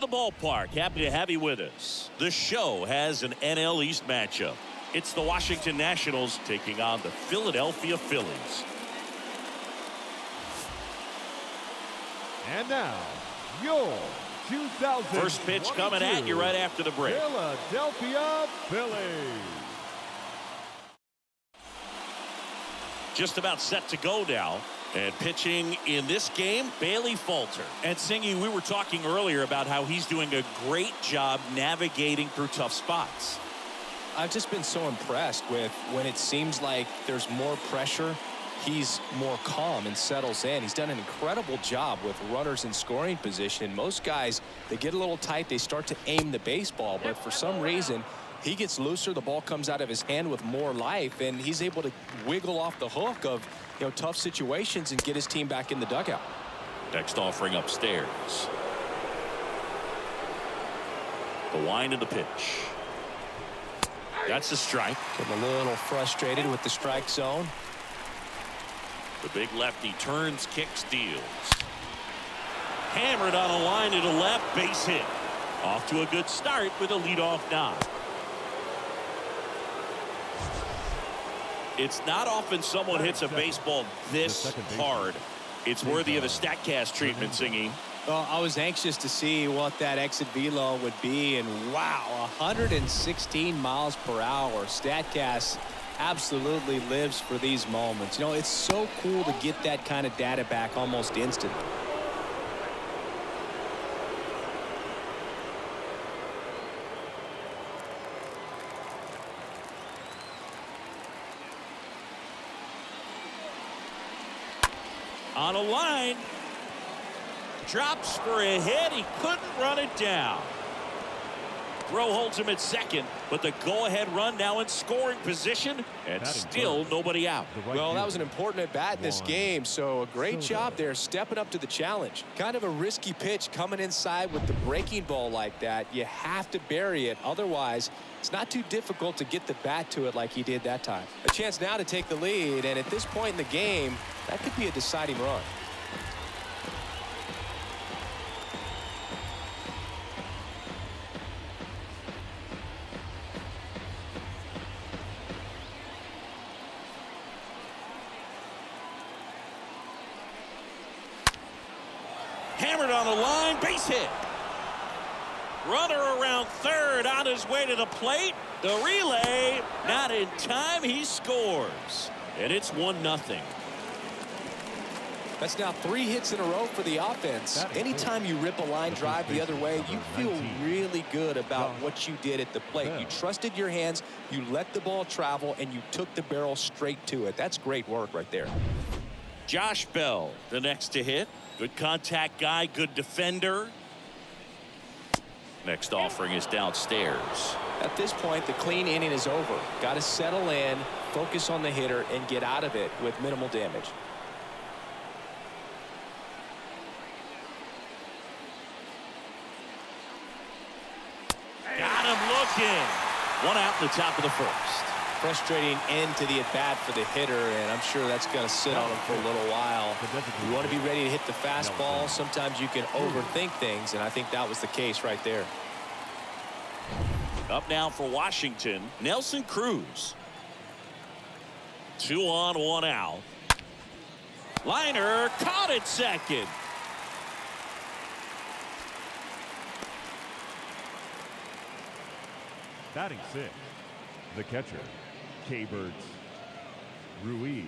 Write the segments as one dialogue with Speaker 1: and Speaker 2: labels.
Speaker 1: The ballpark. Happy to have you with us. The show has an NL East matchup. It's the Washington Nationals taking on the Philadelphia Phillies.
Speaker 2: And now, your 2000
Speaker 1: first pitch coming at you right after the break.
Speaker 2: Philadelphia Phillies.
Speaker 1: Just about set to go now. And pitching in this game, Bailey Falter. And Singy, we were talking earlier about how he's doing a great job navigating through tough spots.
Speaker 3: I've just been so impressed with when it seems like there's more pressure, he's more calm and settles in. He's done an incredible job with runners in scoring position. Most guys, they get a little tight, they start to aim the baseball, but for some reason, he gets looser, the ball comes out of his hand with more life, and he's able to wiggle off the hook of tough situations and get his team back in the dugout.
Speaker 1: Next offering upstairs. The wind of the pitch. That's a strike.
Speaker 3: Getting a little frustrated with the strike zone.
Speaker 1: The big lefty turns, kicks, deals. Hammered on a line to the left, base hit. Off to a good start with a leadoff knock. It's not often someone hits a baseball this hard. It's worthy of the StatCast treatment, Singy.
Speaker 3: Well, I was anxious to see what that exit velo would be, and wow, 116 miles per hour. StatCast absolutely lives for these moments. It's so cool to get that kind of data back almost instantly.
Speaker 1: On a line, drops for a hit. He couldn't run it down. Throw holds him at second, but the go-ahead run now in scoring position, and still nobody out.
Speaker 3: Well, that was an important at-bat in this game, so a great job there stepping up to the challenge. Kind of a risky pitch coming inside with the breaking ball like that. You have to bury it, otherwise it's not too difficult to get the bat to it like he did that time. A chance now to take the lead, and at this point in the game, that could be a deciding run.
Speaker 1: Hammered on the line, base hit. Runner around third on his way to the plate. The relay, not in time, he scores. And it's 1-0.
Speaker 3: That's now 3 hits in a row for the offense. Anytime you rip a line drive the other way, you feel really good about what you did at the plate. You trusted your hands, you let the ball travel, and you took the barrel straight to it. That's great work right there.
Speaker 1: Josh Bell, the next to hit. Good contact guy, good defender. Next offering is downstairs.
Speaker 3: At this point, the clean inning is over. Got to settle in, focus on the hitter, and get out of it with minimal damage.
Speaker 1: Got him looking. One out in the top of the first.
Speaker 3: Frustrating end to the at-bat for the hitter, and I'm sure that's going to sit on him for a little while. You want to be ready to hit the fastball. Sometimes you can overthink things, and I think that was the case right there.
Speaker 1: Up now for Washington, Nelson Cruz. 2 on, 1 out. Liner caught at second.
Speaker 2: Batting 6, the catcher, Keibert Ruiz.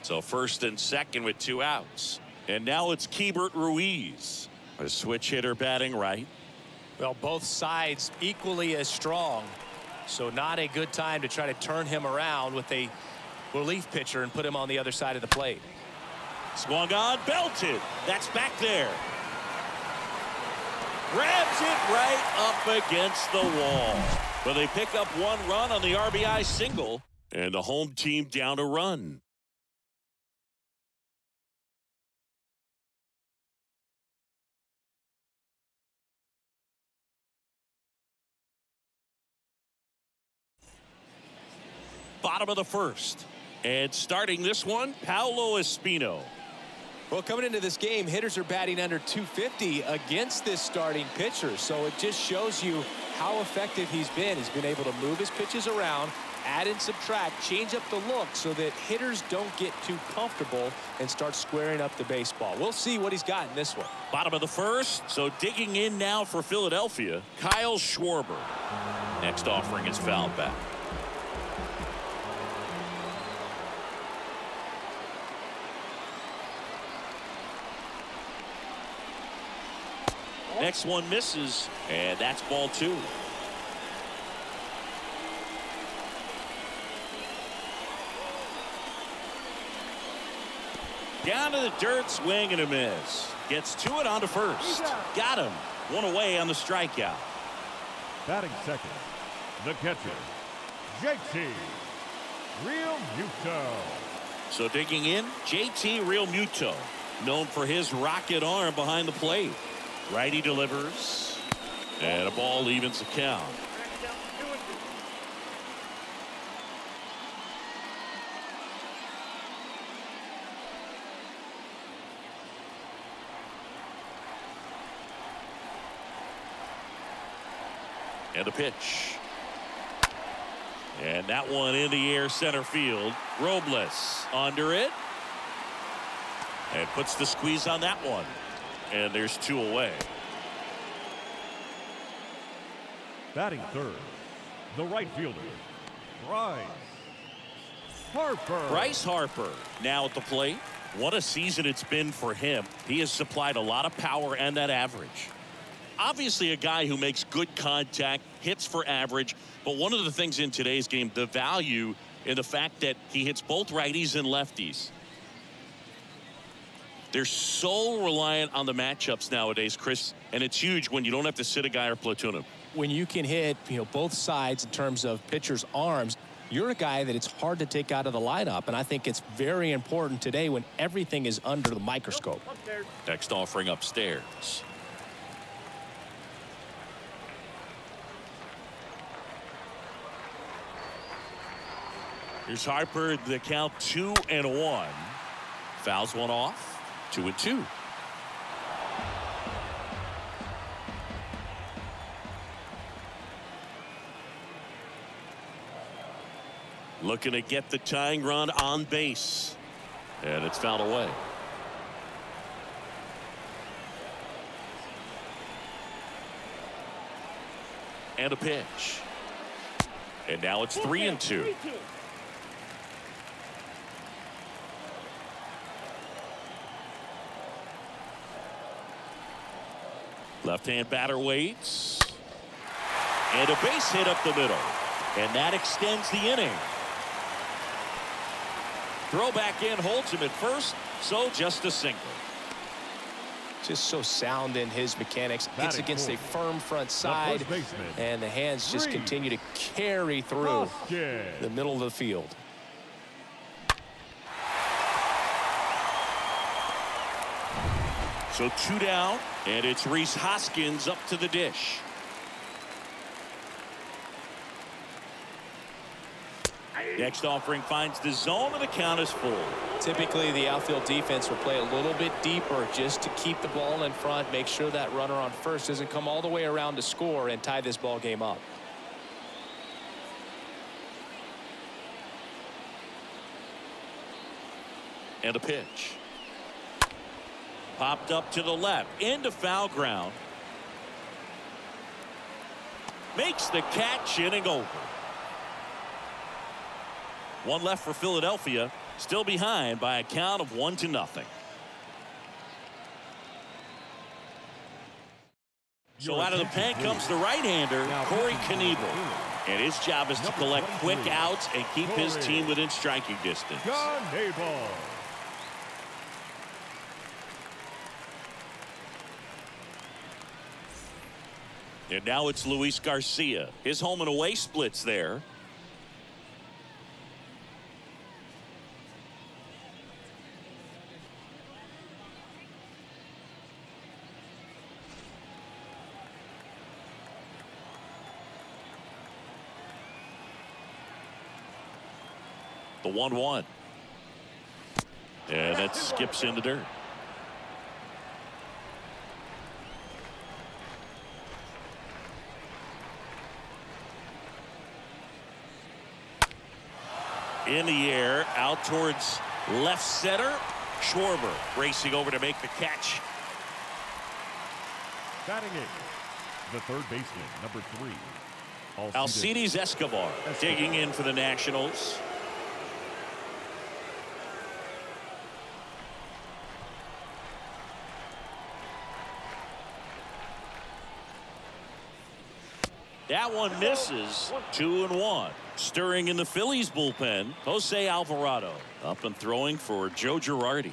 Speaker 1: So first and second with 2 outs. And now it's Keibert Ruiz. A switch hitter batting right.
Speaker 3: Well, both sides equally as strong. So not a good time to try to turn him around with a relief pitcher and put him on the other side of the plate.
Speaker 1: Swung on, belted. That's back there. Grabs it right up against the wall. But they pick up 1 run on the RBI single. And the home team down a run. Bottom of the first. And starting this one, Paolo Espino.
Speaker 3: Well, coming into this game, hitters are batting under 250 against this starting pitcher. So it just shows you how effective he's been. He's been able to move his pitches around, add and subtract, change up the look so that hitters don't get too comfortable and start squaring up the baseball. We'll see what he's got in this one.
Speaker 1: Bottom of the first. So digging in now for Philadelphia, Kyle Schwarber. Next offering is fouled back. Next one misses, and that's ball 2. Down to the dirt, swing and a miss. Gets to it on to first. Got him. One away on the strikeout.
Speaker 2: Batting second, the catcher, JT Realmuto.
Speaker 1: So digging in, JT Realmuto, known for his rocket arm behind the plate. Righty delivers, and a ball evens the count. And a pitch. And that one in the air center field. Robles under it. And puts the squeeze on that one. And there's 2 away.
Speaker 2: Batting third, the right fielder, Bryce Harper.
Speaker 1: Bryce Harper now at the plate. What a season it's been for him. He has supplied a lot of power and that average. Obviously a guy who makes good contact, hits for average, but one of the things in today's game, the value in the fact that he hits both righties and lefties. They're so reliant on the matchups nowadays, Chris, and it's huge when you don't have to sit a guy or platoon him.
Speaker 3: When you can hit, both sides in terms of pitchers' arms, you're a guy that it's hard to take out of the lineup, and I think it's very important today when everything is under the microscope.
Speaker 1: Next offering upstairs. Here's Harper, the count 2-1. Fouls one off. 2-2. Looking to get the tying run on base. And it's fouled away. And a pitch. And now it's 3-2. Left-hand batter waits. And a base hit up the middle. And that extends the inning. Throw back in, holds him at first, so just a single.
Speaker 3: Just so sound in his mechanics. Hits against a firm front side, and the hands just continue to carry through the middle of the field.
Speaker 1: So 2 down, and it's Rhys Hoskins up to the dish. Next offering finds the zone, and the count is full.
Speaker 3: Typically, the outfield defense will play a little bit deeper just to keep the ball in front, make sure that runner on first doesn't come all the way around to score and tie this ball game up.
Speaker 1: And a pitch. Popped up to the left, into foul ground. Makes the catch, inning over. One left for Philadelphia, still behind by a count of 1-0. So out of the pen comes the right-hander, Corey Knebel. And his job is to collect quick outs and keep his team within striking distance. And now it's Luis Garcia. His home and away splits there. The 1-1. And that skips in the dirt. In the air, out towards left center. Schwarber racing over to make the catch.
Speaker 2: Batting eighth, the third baseman, number 3.
Speaker 1: Alcides Escobar digging in for the Nationals. That one misses. 2-1. Stirring in the Phillies bullpen, Jose Alvarado up and throwing for Joe Girardi.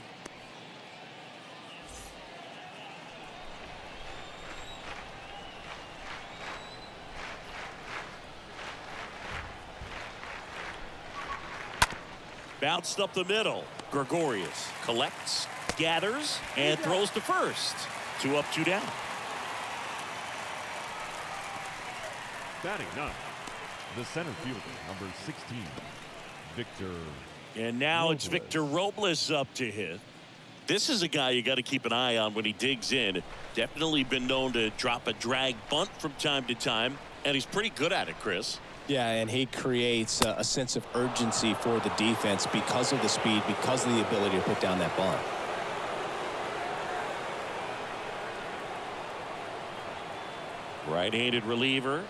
Speaker 1: Bounced up the middle. Gregorius collects, gathers, and throws to first. 2 up, 2 down.
Speaker 2: Batting ninth, the center fielder, number 16, Victor.
Speaker 1: And now
Speaker 2: Robles.
Speaker 1: it's Victor Robles up to hit. This is a guy you got to keep an eye on when he digs in. Definitely been known to drop a drag bunt from time to time, and he's pretty good at it, Chris.
Speaker 3: Yeah, and he creates a sense of urgency for the defense because of the speed, because of the ability to put down that bunt.
Speaker 1: Right-handed reliever.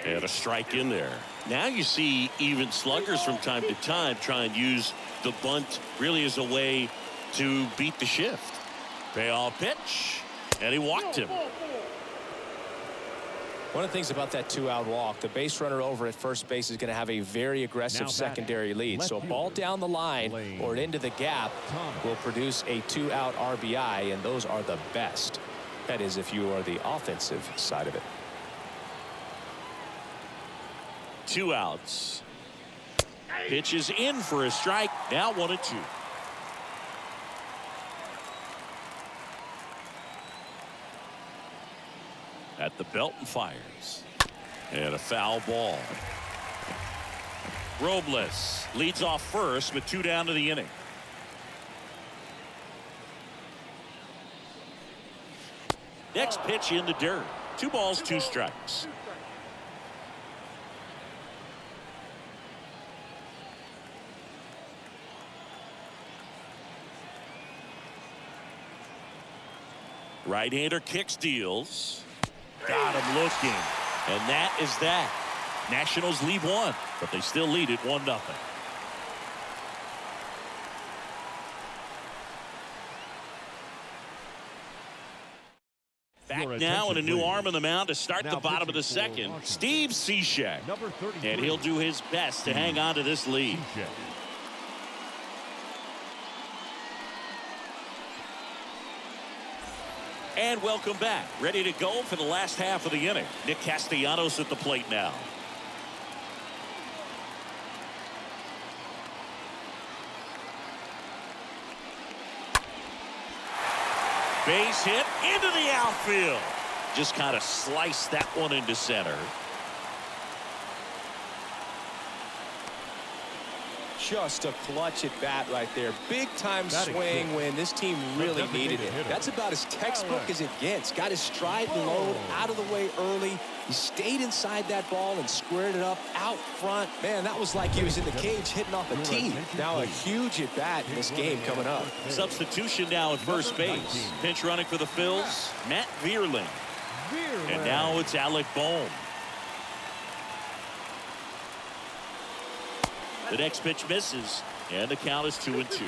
Speaker 1: And a strike in there. Now you see even sluggers from time to time try and use the bunt really as a way to beat the shift. Payoff pitch. And he walked him.
Speaker 3: One of the things about that 2-out walk, the base runner over at first base is going to have a very aggressive secondary lead. So a ball down the line or into the gap will produce a 2-out RBI, and those are the best. That is if you are the offensive side of it.
Speaker 1: 2 outs. Pitch is in for a strike. Now 1-2. At the belt and fires. And a foul ball. Robles leads off first with 2 down to the inning. Next pitch in the dirt. 2 balls, 2 strikes. Right-hander kicks, deals. Got him looking. And that is that. Nationals lead 1, but they still lead it 1-0. Back now and a new arm in the mound to start the bottom of the second. Steve Cishek. And he'll do his best to hang on to this lead. And welcome back. Ready to go for the last half of the inning. Nick Castellanos at the plate now. Base hit into the outfield. Just kind of sliced that one into center.
Speaker 3: Just a clutch at bat right there. Big time swing when this team really needed it. That's about as textbook as it gets. Got his stride and load out of the way early. He stayed inside that ball and squared it up out front. Man, that was like he was in the cage hitting off a tee. Now a huge at bat in this game coming up.
Speaker 1: Substitution now at first base. Pinch running for the Phils, Matt Vierling. And now it's Alec Bohm. The next pitch misses, and the count is 2-2.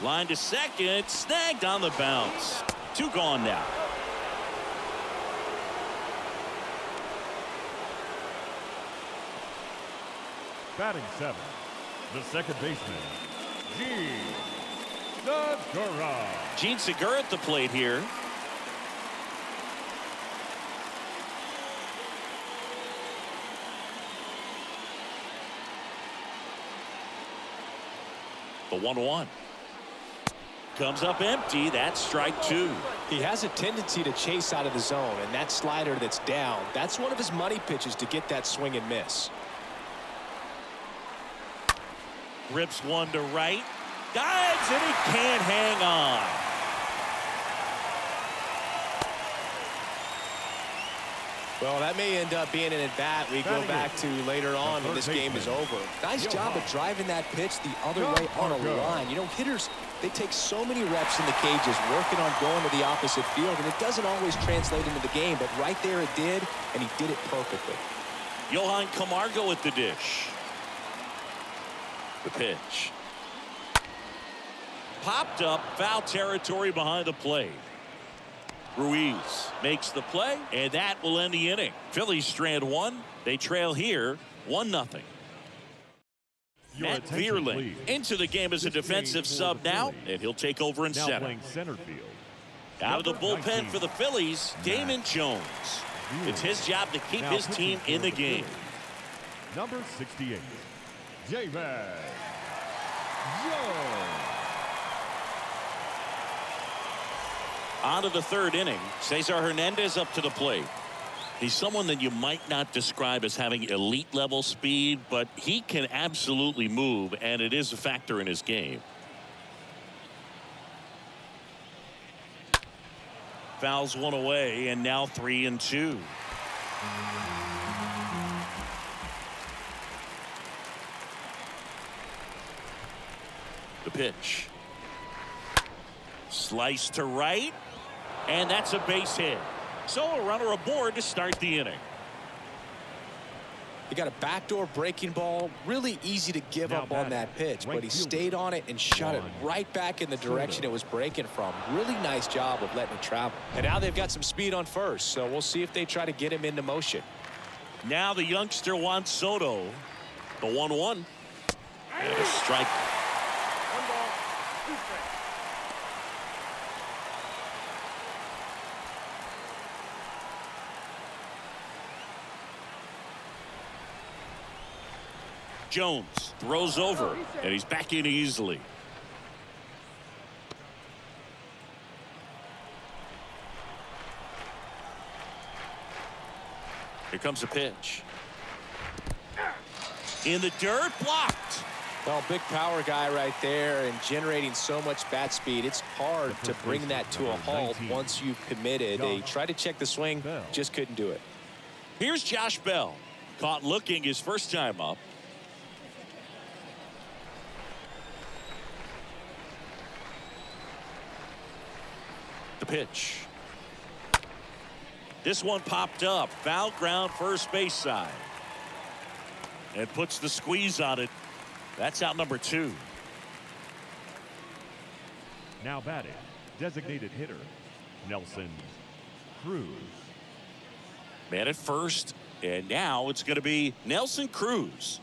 Speaker 1: Line to second, snagged on the bounce. 2 gone now.
Speaker 2: Batting 7, the second baseman, Segura.
Speaker 1: Gene Segura at the plate here. The 1-1. Comes up empty. That's strike 2.
Speaker 3: He has a tendency to chase out of the zone, and that slider that's down, that's one of his money pitches to get that swing and miss.
Speaker 1: Rips one to right. Dives, and he can't hang on.
Speaker 3: Well, that may end up being an at-bat we go back to later on when this game is over. Nice job of driving that pitch the other way on a line. You know, hitters, they take so many reps in the cages working on going to the opposite field, and it doesn't always translate into the game, but right there it did, and he did it perfectly.
Speaker 1: Johan Camargo at the dish. The pitch. Popped up, foul territory behind the plate. Ruiz makes the play, and that will end the inning. Phillies strand one. They trail here 1-0. Matt Vierling into the game as a defensive sub now, and he'll take over in center.
Speaker 2: Playing center field.
Speaker 1: Out of the bullpen for the Phillies, Damon Jones. It's his job to keep his team in the game.
Speaker 2: Number 68, David Jones.
Speaker 1: On to the third inning. Cesar Hernandez up to the plate. He's someone that you might not describe as having elite level speed, but he can absolutely move, and it is a factor in his game. Fouls one away, and now 3-2. The pitch. Slice to right. And that's a base hit. So a runner aboard to start the inning.
Speaker 3: He got a backdoor breaking ball. Really easy to give up on that pitch, but he stayed on it and shot it right back in the direction it was breaking from. Really nice job of letting it travel. And now they've got some speed on first, so we'll see if they try to get him into motion.
Speaker 1: Now the youngster Juan Soto. The 1-1. And a strike. Jones throws over, and he's back in easily. Here comes a pitch. In the dirt, blocked.
Speaker 3: Well, big power guy right there and generating so much bat speed. It's hard to bring that to a halt once you've committed. They tried to check the swing, just couldn't do it.
Speaker 1: Here's Josh Bell. Caught looking his first time up. The pitch. This one popped up. Foul ground first base side. And puts the squeeze on it. That's out number 2.
Speaker 2: Now batting, designated hitter, Nelson Cruz.
Speaker 1: Man at first. And now it's going to be Nelson Cruz.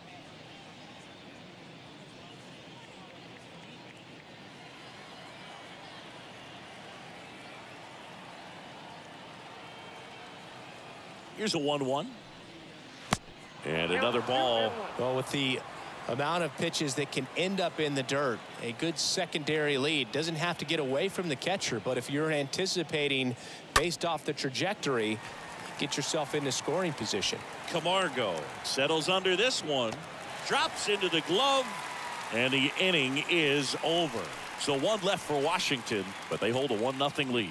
Speaker 1: Here's a 1-1. And another ball.
Speaker 3: Well, with the amount of pitches that can end up in the dirt, a good secondary lead. Doesn't have to get away from the catcher, but if you're anticipating based off the trajectory, get yourself into scoring position.
Speaker 1: Camargo settles under this one, drops into the glove, and the inning is over. So one left for Washington, but they hold a 1-0 lead.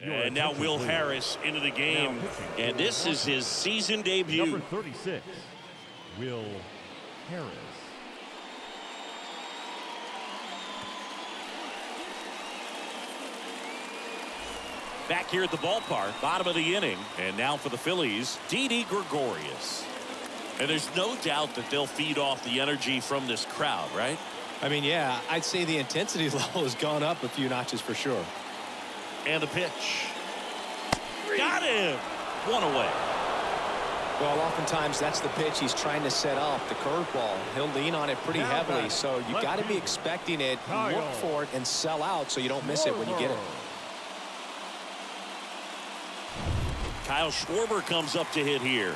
Speaker 1: And now Will Harris into the game, and this is his season debut.
Speaker 2: Number 36, Will Harris.
Speaker 1: Back here at the ballpark, bottom of the inning, and now for the Phillies, Didi Gregorius. And there's no doubt that they'll feed off the energy from this crowd, right?
Speaker 3: I mean, yeah, I'd say the intensity level has gone up a few notches for sure.
Speaker 1: And the pitch. Got him. One away.
Speaker 3: Well, oftentimes that's the pitch he's trying to set up, the curveball. He'll lean on it pretty heavily, so you got to be expecting it, look for it, and sell out so you don't miss it when you get it.
Speaker 1: Kyle Schwarber comes up to hit here.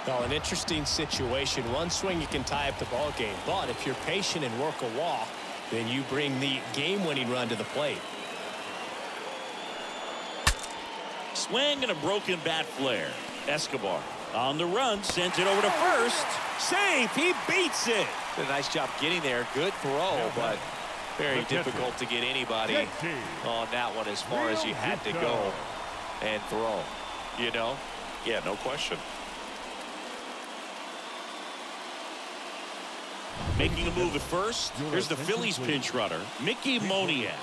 Speaker 3: Well, an interesting situation. One swing you can tie up the ball game, but if you're patient and work a walk, then you bring the game-winning run to the plate.
Speaker 1: Swing and a broken bat flare. Escobar on the run, sends it over to first. Safe. He beats it.
Speaker 4: Did a nice job getting there. Good throw, but very difficult to get anybody on that one as far as you had to go and throw. You know? Yeah, no question.
Speaker 1: Making a move at first. Here's the Phillies pinch runner, Mickey Moniak.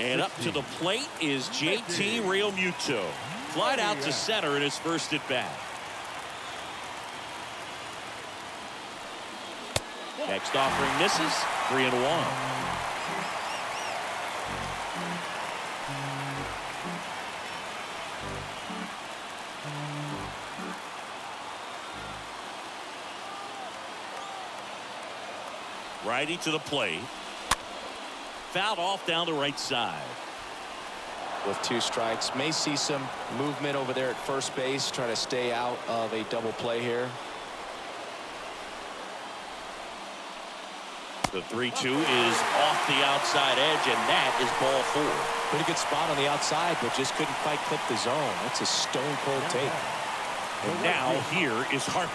Speaker 1: And up to the plate is JT Realmuto. Flied out to center in his first at bat. Next offering misses. 3-1. Righty to the plate. Fouled off down the right side.
Speaker 3: With 2 strikes, may see some movement over there at first base, try to stay out of a double play here.
Speaker 1: The 3-2 is off the outside edge, and that is ball 4.
Speaker 3: Pretty good spot on the outside, but just couldn't quite clip the zone. That's a stone cold take.
Speaker 1: And now here is Harper.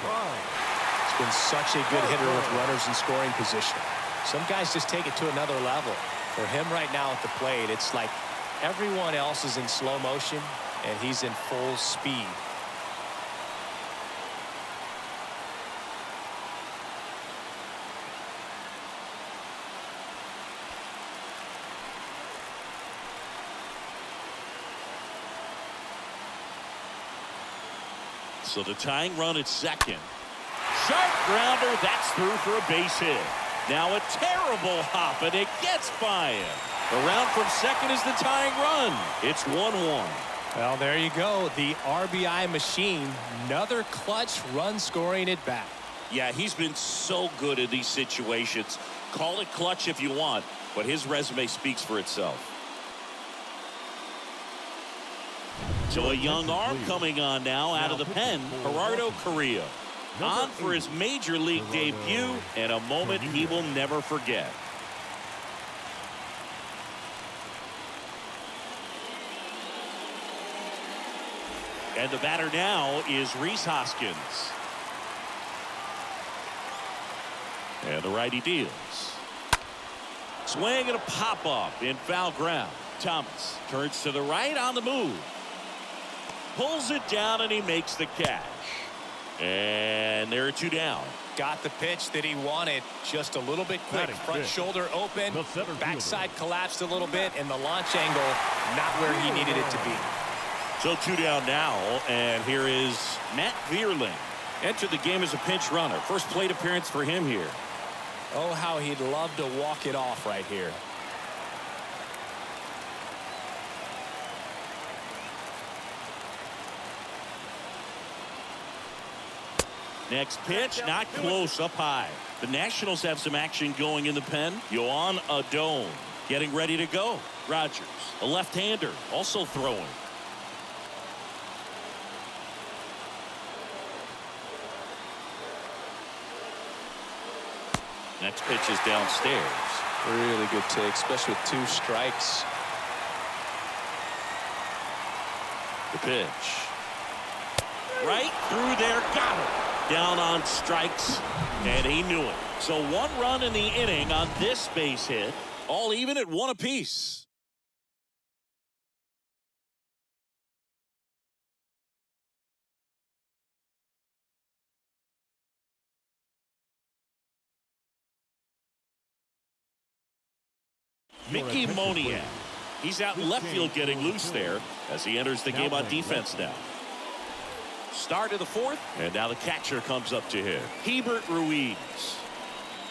Speaker 3: It's been such a good hitter with runners in scoring position. Some guys just take it to another level. For him right now at the plate, it's like everyone else is in slow motion and he's in full speed.
Speaker 1: So the tying run at second. Sharp grounder. That's through for a base hit. Now a terrible hop, and it gets by him. Around from second is the tying run. It's 1-1.
Speaker 3: Well, there you go. The RBI machine. Another clutch run scoring at bat.
Speaker 1: Yeah, he's been so good in these situations. Call it clutch if you want, but his resume speaks for itself. So a young arm coming on now out of the pen, Gerardo Carrillo. On for his major league debut, and a moment he will never forget. And the batter now is Rhys Hoskins. And the righty deals. Swing and a pop-up in foul ground. Thomas turns to the right on the move. Pulls it down, and he makes the catch. And there are 2 down.
Speaker 3: Got the pitch that he wanted, just a little bit quick. Front shoulder open, backside collapsed a little bit, and the launch angle not where he needed it to be.
Speaker 1: So 2 down now, and here is Matt Vierling. Entered the game as a pinch runner. First plate appearance for him here.
Speaker 3: Oh, how he'd love to walk it off right here.
Speaker 1: Next pitch, not close, up high. The Nationals have some action going in the pen. Yoan Adon getting ready to go. Rogers, a left-hander, also throwing. Next pitch is downstairs.
Speaker 3: Really good take, especially with 2 strikes.
Speaker 1: The pitch. Right through there, got it. Down on strikes, and he knew it. So 1 run in the inning on this base hit, all even at 1 apiece. Mickey Moniak. He's out in left field getting loose there as he enters the game on defense now. Start of the 4th, and now the catcher comes up to hit. Hebert Ruiz.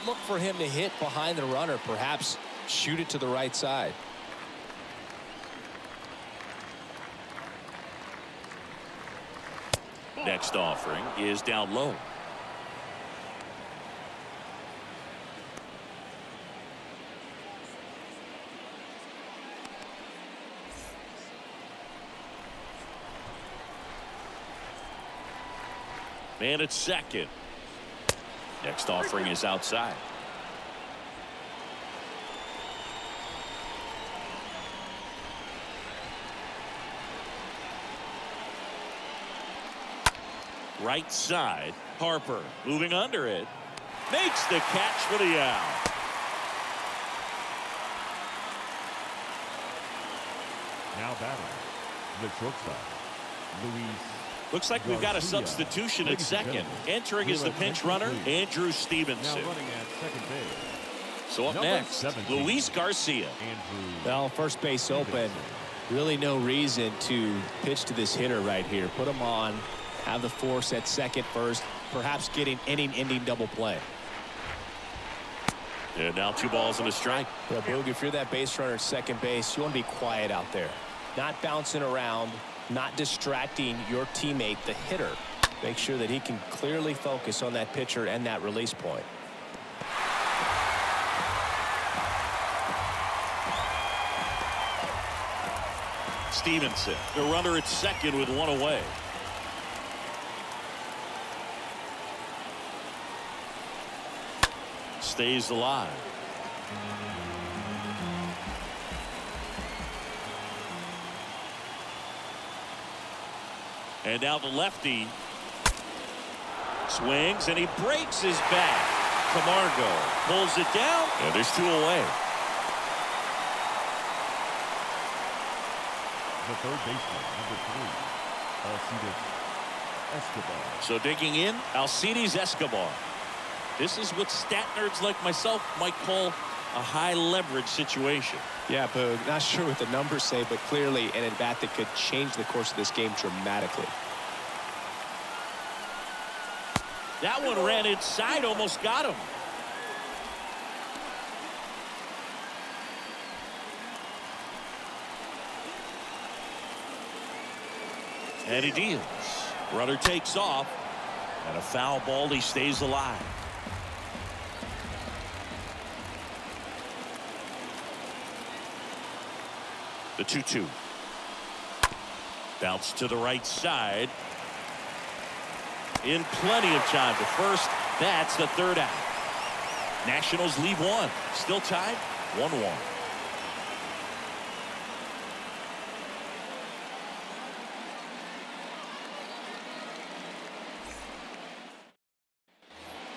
Speaker 3: Look for him to hit behind the runner, perhaps shoot it to the right side.
Speaker 1: Next offering is down low. Man at second. Next offering is outside. Right side. Harper moving under it. Makes the catch for the out.
Speaker 2: Now batting the shortstop, Luis.
Speaker 1: Looks like we've got a
Speaker 2: Garcia.
Speaker 1: substitution at
Speaker 2: Ladies and
Speaker 1: second.
Speaker 2: gentlemen,
Speaker 1: Entering is the pinch runner, Andrew
Speaker 2: Now
Speaker 1: Stevenson.
Speaker 2: running at second base,
Speaker 1: So up
Speaker 2: number
Speaker 1: next,
Speaker 2: 17,
Speaker 1: Luis Garcia.
Speaker 2: Andrew.
Speaker 3: Well, first base open. Really no reason to pitch to this hitter right here. Put him on. Have the force at second first. Perhaps getting inning-ending double play.
Speaker 1: And now 2 balls and a strike.
Speaker 3: Well, Boog, if you're that base runner at second base, you want to be quiet out there. Not bouncing around, not distracting your teammate, the hitter. Make sure that he can clearly focus on that pitcher and that release point.
Speaker 1: Stevenson, the runner at second with 1 away. Stays alive. And now the lefty swings and he breaks his back. Camargo pulls it down and there's 2 away.
Speaker 2: The third baseman, number 3, Alcides Escobar.
Speaker 1: So digging in, Alcides Escobar. This is what stat nerds like myself might call a high leverage situation.
Speaker 3: Yeah, Boog, not sure what the numbers say, but clearly an at-bat that could change the course of this game dramatically.
Speaker 1: That one ran inside, almost got him. And he deals. Runner takes off. And a foul ball, he stays alive. The 2-2. Bounce to the right side. In plenty of time to first. That's the 3rd out. Nationals leave 1. Still tied 1-1.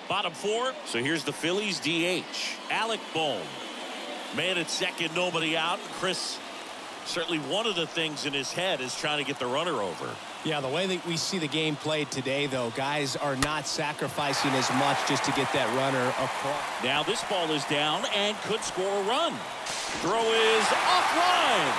Speaker 1: Bottom 4. So here's the Phillies DH. Alec Bohm. Man at second, nobody out. Chris, certainly one of the things in his head is trying to get the runner over.
Speaker 3: Yeah, the way that we see the game played today, though, guys are not sacrificing as much just to get that runner across.
Speaker 1: Now this ball is down and could score a run. Throw is offline.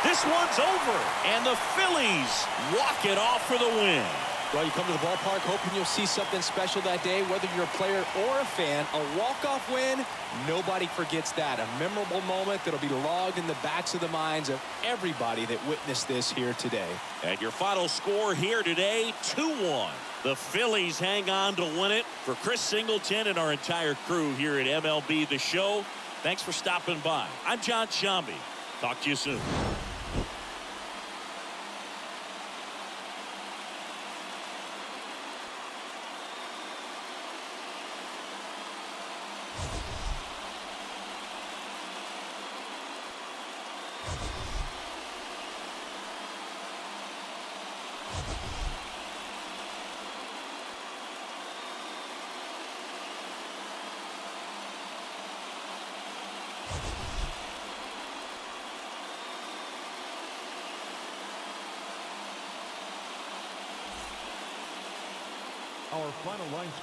Speaker 1: This one's over. And the Phillies walk it off for the win.
Speaker 3: Well, you come to the ballpark hoping you'll see something special that day, whether you're a player or a fan. A walk-off win, nobody forgets that. A memorable moment that'll be logged in the backs of the minds of everybody that witnessed this here today.
Speaker 1: And your final score here today, 2-1. The Phillies hang on to win it. For Chris Singleton and our entire crew here at MLB The Show, thanks for stopping by. I'm John Shambi. Talk to you soon.
Speaker 2: Our final line